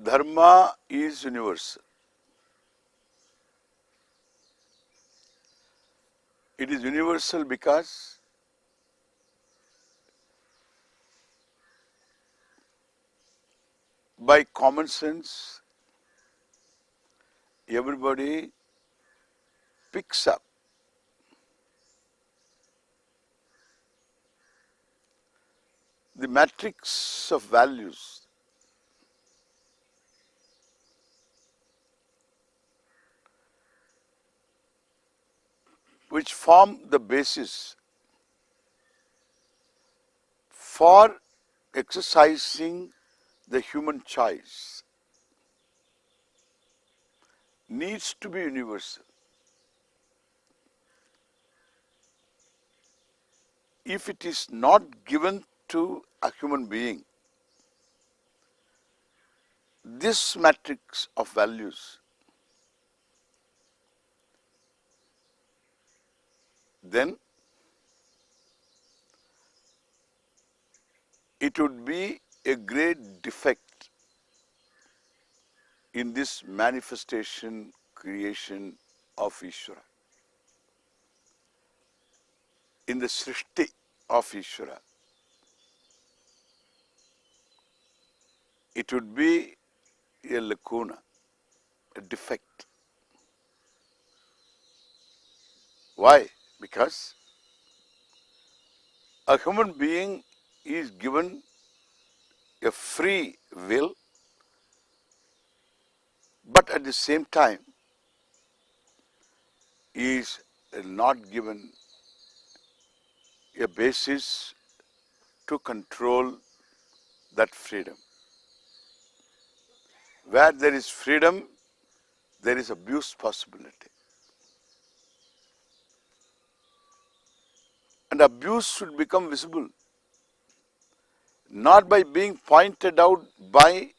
Dharma is universal. It is universal because by common sense, everybody picks up the matrix of values which form the basis for exercising the human choice needs to be universal. If it is not given to a human being, this matrix of values, then it would be a great defect in this manifestation, creation of Ishvara, in the Srishti of Ishvara. It would be a lacuna, a defect. Why? Because a human being is given a free will, but at the same time is not given a basis to control that freedom. Where there is freedom, there is abuse possibility. And abuse should become visible, not by being pointed out by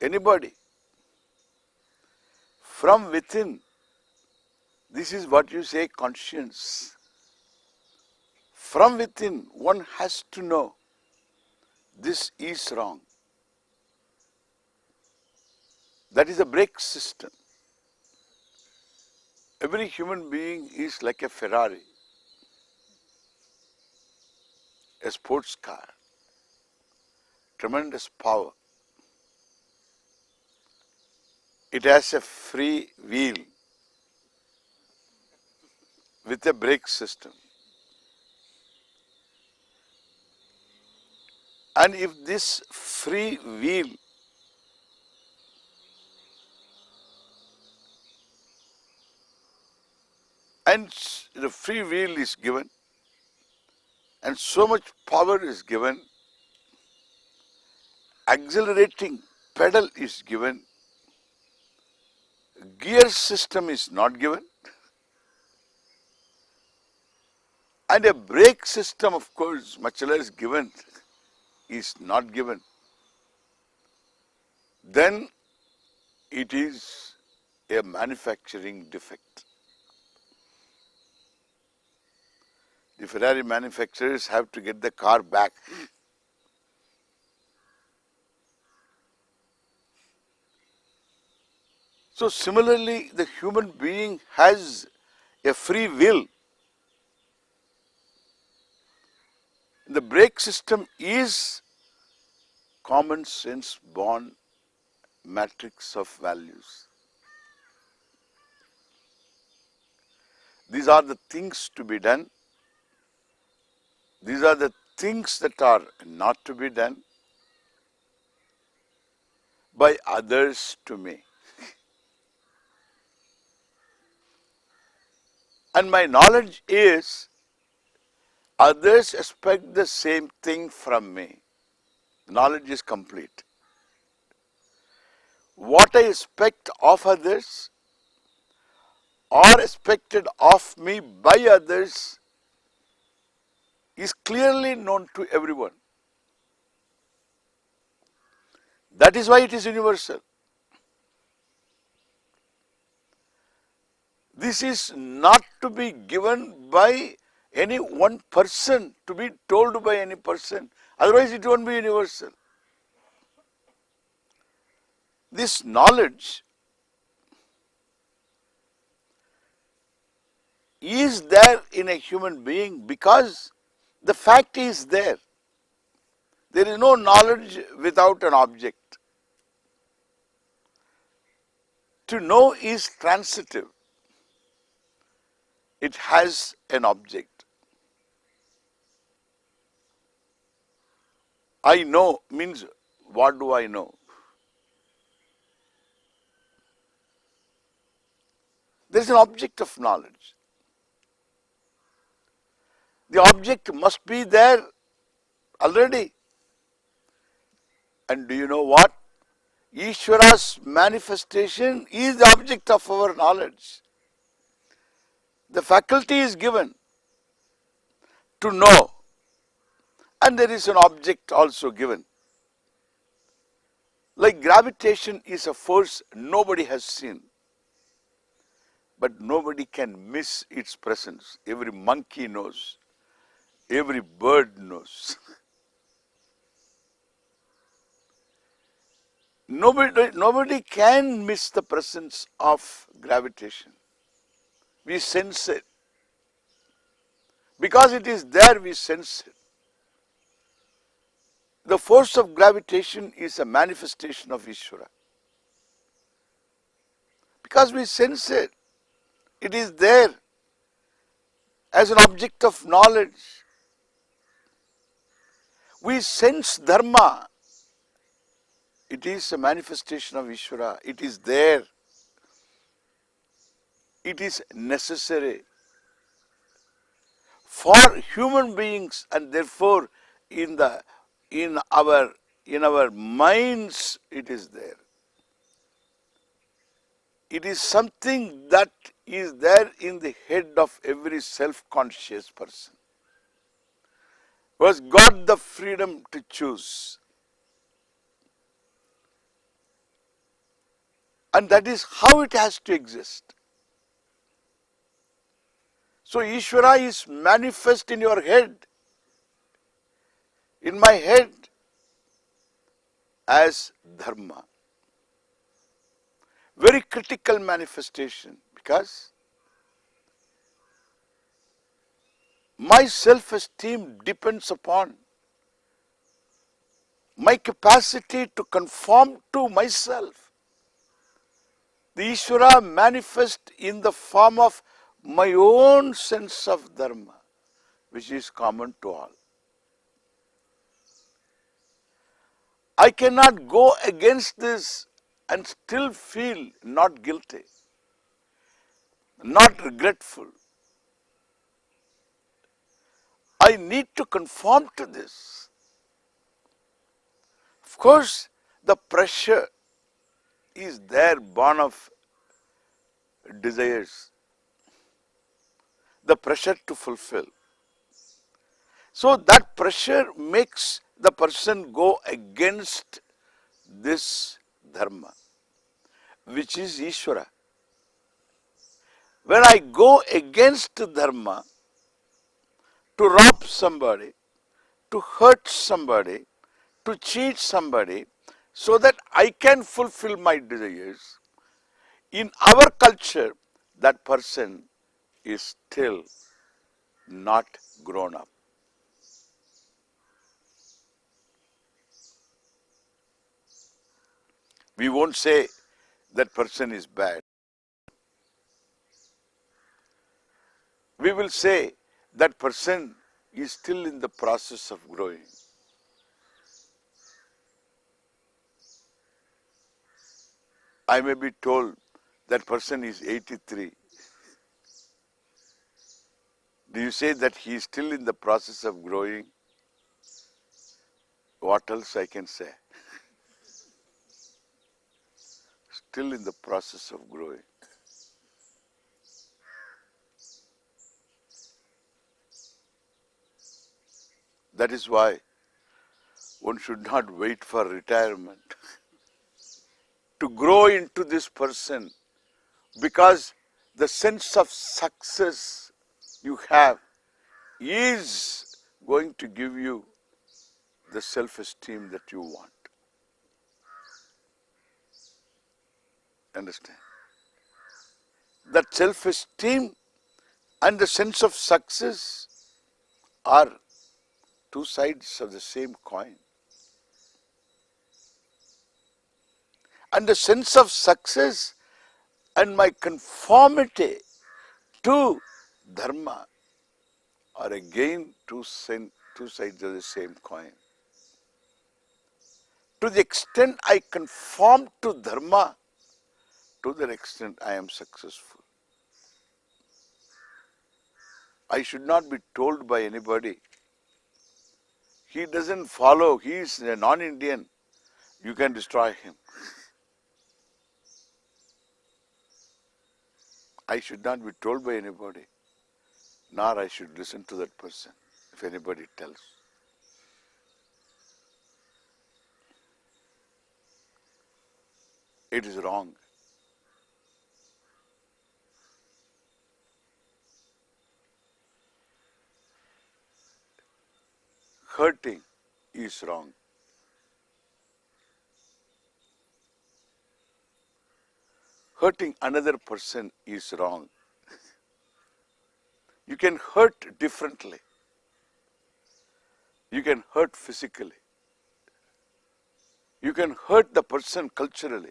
anybody. From within, this is what you say conscience. From within, one has to know this is wrong. That is a brake system. Every human being is like a Ferrari, a sports car, tremendous power. It has a free wheel with a brake system. And if this free wheel and the free wheel is given and so much power is given, accelerating pedal is given, gear system is not given, and a brake system, of course, much less given, is not given, then it is a manufacturing defect. The Ferrari manufacturers have to get the car back. So similarly, the human being has a free will. The brake system is common sense born matrix of values. These are the things to be done. These are the things that are not to be done by others to me. And my knowledge is others expect the same thing from me. Knowledge is complete. What I expect of others or expected of me by others is clearly known to everyone. That is why it is universal. This is not to be given by any one person, to be told by any person. Otherwise it won't be universal. This knowledge is there in a human being because the fact is there. There is no knowledge without an object. To know is transitive. It has an object. I know means what do I know? There is an object of knowledge. The object must be there already. And do you know what? Ishvara's manifestation is the object of our knowledge. The faculty is given to know, and there is an object also given. Like gravitation is a force nobody has seen, but nobody can miss its presence. Every monkey knows, every bird knows. Nobody can miss the presence of gravitation. We sense it. Because it is there, we sense it. The force of gravitation is a manifestation of Ishvara. Because we sense it. It is there as an object of knowledge. We sense Dharma. It is a manifestation of Ishvara. It is there. It is necessary for human beings, and therefore in our minds it is there. It is something that is there in the head of every self-conscious person who has got the freedom to choose. And that is how it has to exist. So Ishvara is manifest in your head, in my head, as Dharma. Very critical manifestation, because my self-esteem depends upon my capacity to conform to myself. The Ishvara manifests in the form of my own sense of Dharma, which is common to all. I cannot go against this and still feel not guilty, not regretful. I need to conform to this. Of course, the pressure is there, born of desires, the pressure to fulfill. So that pressure makes the person go against this Dharma, which is Ishvara. When I go against Dharma, to rob somebody, to hurt somebody, to cheat somebody, so that I can fulfill my desires, in our culture, that person is still not grown up. We won't say that person is bad. We will say that person is still in the process of growing. I may be told that person is 83. Do you say that he is still in the process of growing? What else I can say? Still in the process of growing. That is why one should not wait for retirement. to grow into this person, because the sense of success you have is going to give you the self-esteem that you want. Understand? That self-esteem and the sense of success are two sides of the same coin. And the sense of success and my conformity to Dharma are again two sides of the same coin. To the extent I conform to Dharma, to that extent I am successful. I should not be told by anybody, he doesn't follow, he is a non-Indian, you can destroy him. I should not be told by anybody, nor I should listen to that person if anybody tells. It is wrong. Hurting is wrong. Hurting another person is wrong. You can hurt differently. You can hurt physically. You can hurt the person culturally.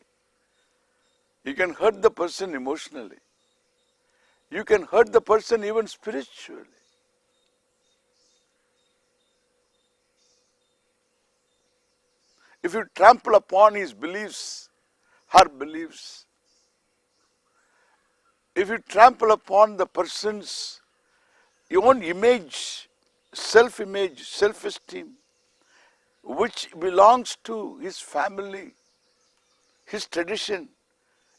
You can hurt the person emotionally. You can hurt the person even spiritually. If you trample upon his beliefs, her beliefs, if you trample upon the person's own image, self-image, self-esteem, which belongs to his family, his tradition,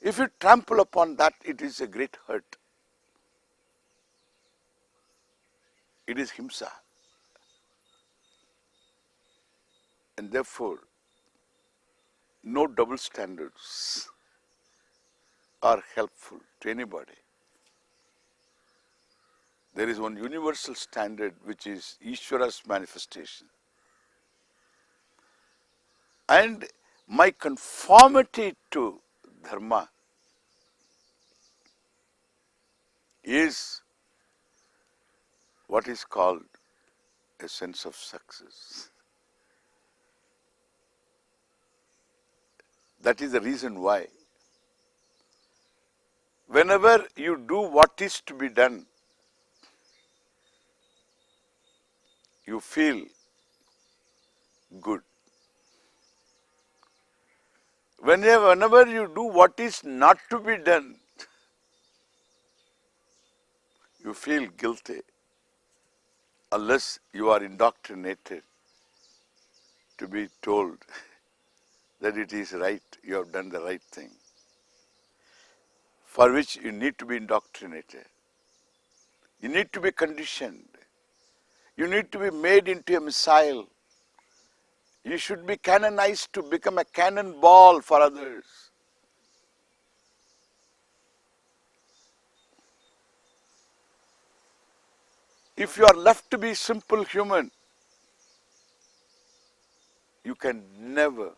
if you trample upon that, it is a great hurt. It is himsa. And therefore, no double standards are helpful to anybody. There is one universal standard which is Ishvara's manifestation. And my conformity to Dharma is what is called a sense of success. That is the reason why whenever you do what is to be done, you feel good. Whenever you do what is not to be done, you feel guilty, unless you are indoctrinated to be told that it is right, you have done the right thing, for which you need to be indoctrinated. You need to be conditioned. You need to be made into a missile. You should be canonized to become a cannonball for others. If you are left to be simple human, you can never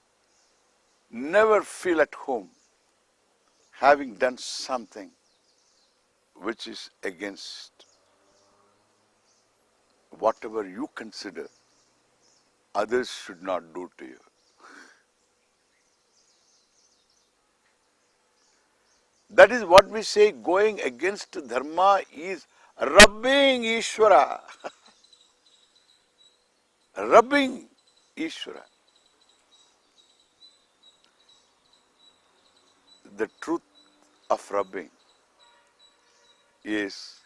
feel at home having done something which is against whatever you consider others should not do to you. That is what we say, going against Dharma is rubbing Ishvara. Rubbing Ishvara. The truth of rubbing is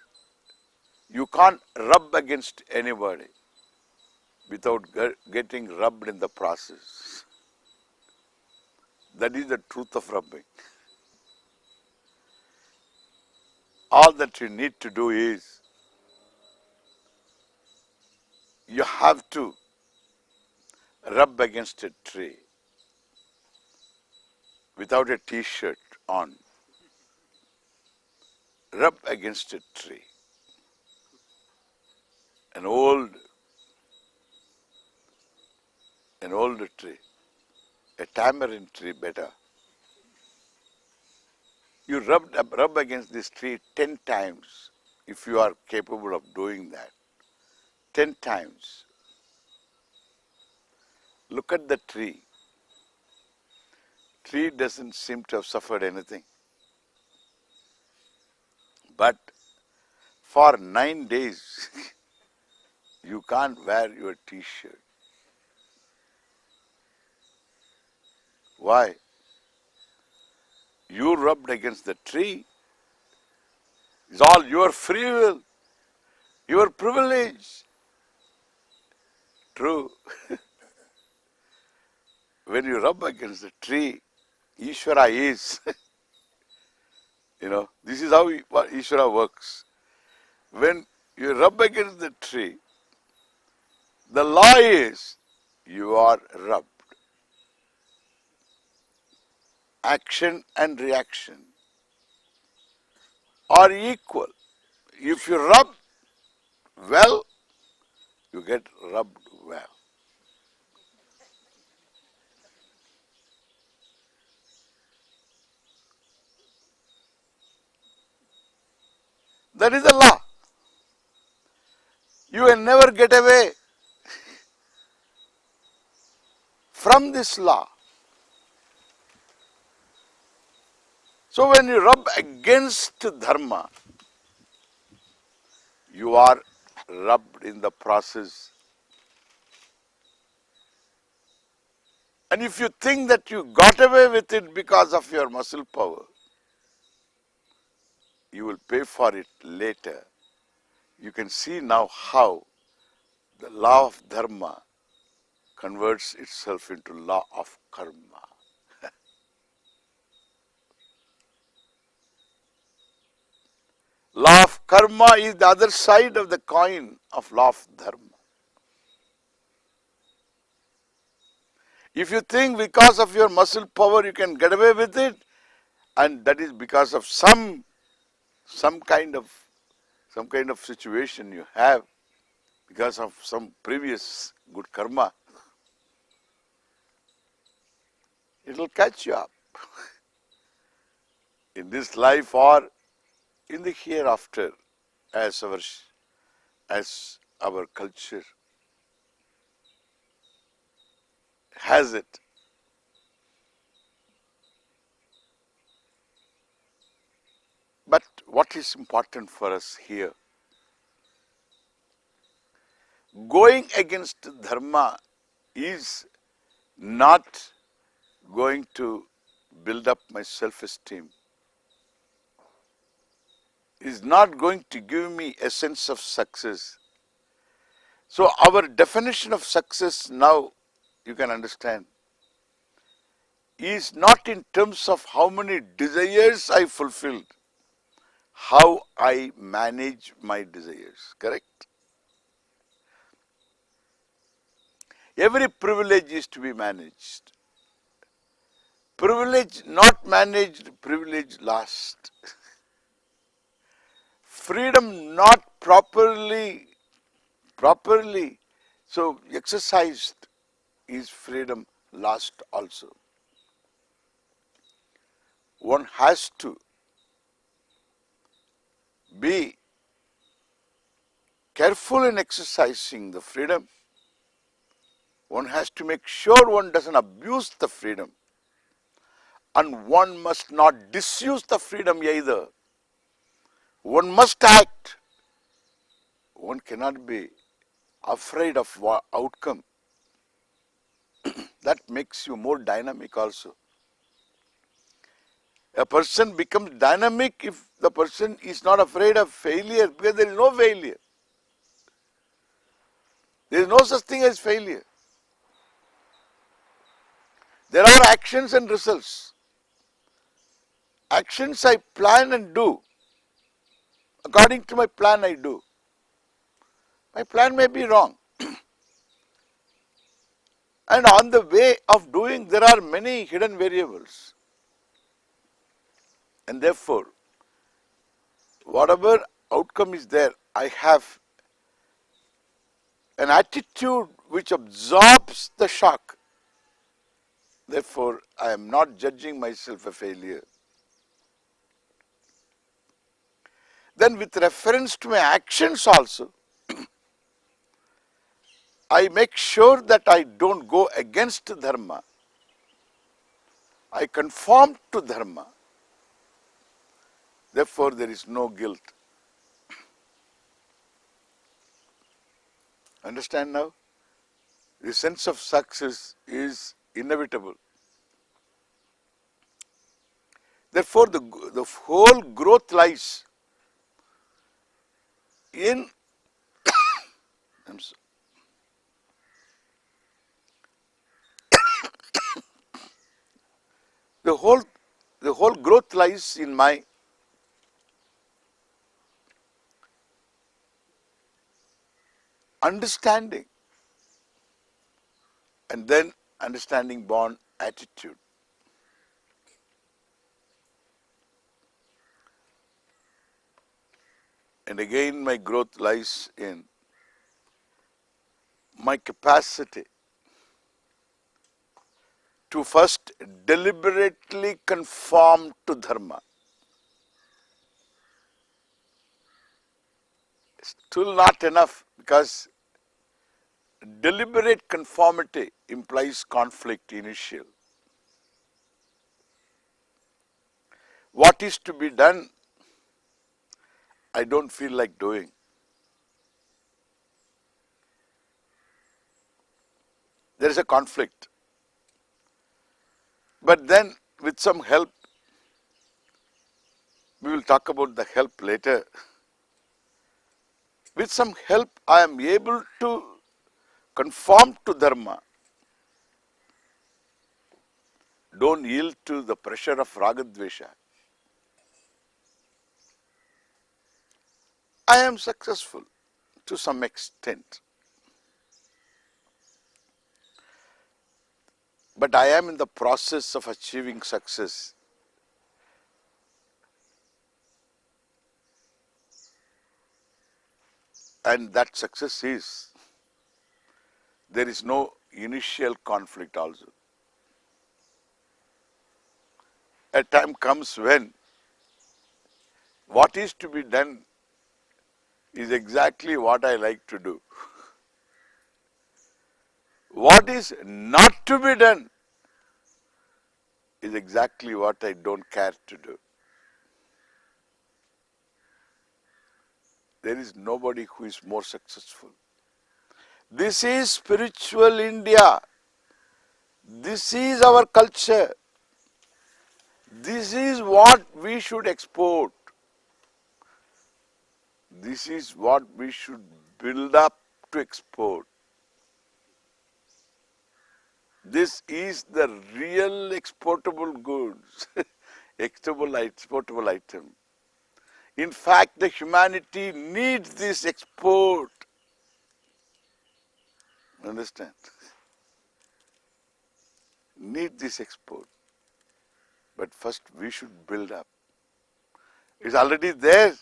you can't rub against anybody without getting rubbed in the process. That is the truth of rubbing. All that you need to do is you have to rub against a tree. without a t-shirt on, rub against a tree, an old tree, a tamarind tree better. You rub against this tree 10 times, if you are capable of doing that. 10 times. Look at the tree. Tree doesn't seem to have suffered anything. But for 9 days, you can't wear your t-shirt. Why? You rubbed against the tree. It's all your free will, your privilege. True. When you rub against the tree, Ishvara is. This is how Ishvara works. When you rub against the tree, the law is you are rubbed. Action and reaction are equal. If you rub well, you get rubbed well. That is the law. You will never get away from this law. So when you rub against dharma, you are rubbed in the process. And if you think that you got away with it because of your muscle power, you will pay for it later. You can see now how the law of dharma converts itself into law of karma. Law of karma is the other side of the coin of law of dharma. If you think because of your muscle power you can get away with it, and that is because of some kind of situation you have, because of some previous good karma, it will catch you up in this life or in the hereafter, as our culture has it. But what is important for us here? Going against dharma is not going to build up my self-esteem, is not going to give me a sense of success. So our definition of success now, you can understand, is not in terms of how many desires I fulfilled, how I manage my desires, correct? Every privilege is to be managed. Privilege not managed, privilege lost. Freedom not properly so exercised is freedom lost also. One has to be careful in exercising the freedom. One has to make sure one doesn't abuse the freedom. And one must not disuse the freedom either. One must act. One cannot be afraid of outcome. That makes you more dynamic also. A person becomes dynamic if the person is not afraid of failure, because there is no failure. There is no such thing as failure. There are actions and results. Actions I plan and do. According to my plan I do. My plan may be wrong. And on the way of doing there are many hidden variables. And therefore, whatever outcome is there, I have an attitude which absorbs the shock. Therefore, I am not judging myself a failure. Then with reference to my actions also, I make sure that I don't go against Dharma. I conform to Dharma. Therefore, there is no guilt. Understand now? The sense of success is inevitable. Therefore, the whole growth lies in the whole growth lies in my understanding, and then understanding born attitude. And again, my growth lies in my capacity to first deliberately conform to Dharma. Still not enough, because deliberate conformity implies conflict initial. What is to be done, I don't feel like doing. There is a conflict. But then, with some help, we will talk about the help later. With some help, I am able to conform to Dharma. Don't yield to the pressure of Ragadvesha. I am successful to some extent. But I am in the process of achieving success. And that success is, there is no initial conflict also. A time comes when what is to be done is exactly what I like to do. What is not to be done is exactly what I don't care to do. There is nobody who is more successful. This is spiritual India. This is our culture. This is what we should export. This is what we should build up to export. This is the real exportable goods, exportable item. In fact, the humanity needs this export. Understand? Need this export. But first we should build up. It's already there.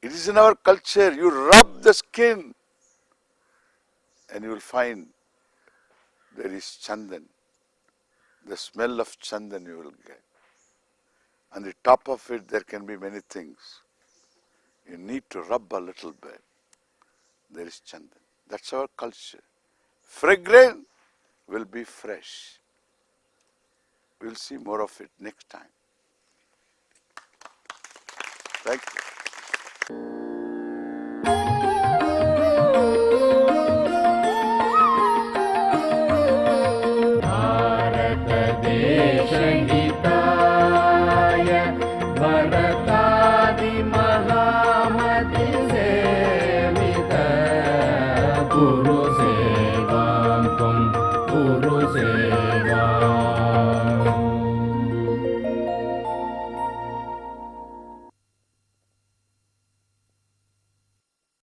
It is in our culture. You rub the skin and you will find there is chandan. The smell of chandan you will get. On the top of it there can be many things. You need to rub a little bit. There is chandan. That's our culture. Fragrant will be fresh. We'll see more of it next time. Thank you. Guru Seva